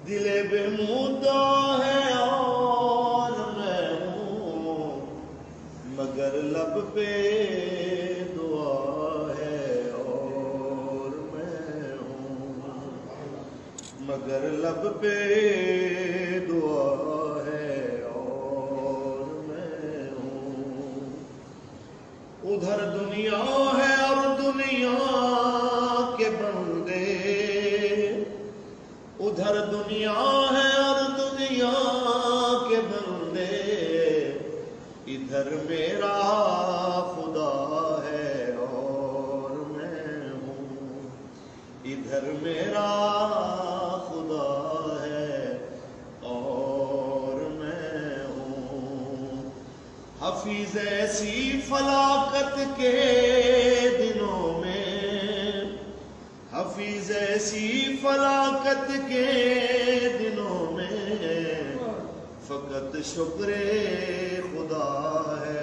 دل بے مدعا ہے اور میں ہوں، مگر لب پہ دعا ہے اور میں ہوں، مگر لب پہ دعا ہے اور میں ہوں۔ ادھر دنیا ہے اور دنیا کے بندے، ادھر دنیا ہے اور دنیا کے بندے، ادھر میرا خدا ہے اور میں ہوں، ادھر میرا خدا ہے اور میں ہوں۔ حفیظ ایسی فلاکت کے دنوں میں، حفیظ ایسی فلاکت کے دنوں میں، فقط شکر خدا ہے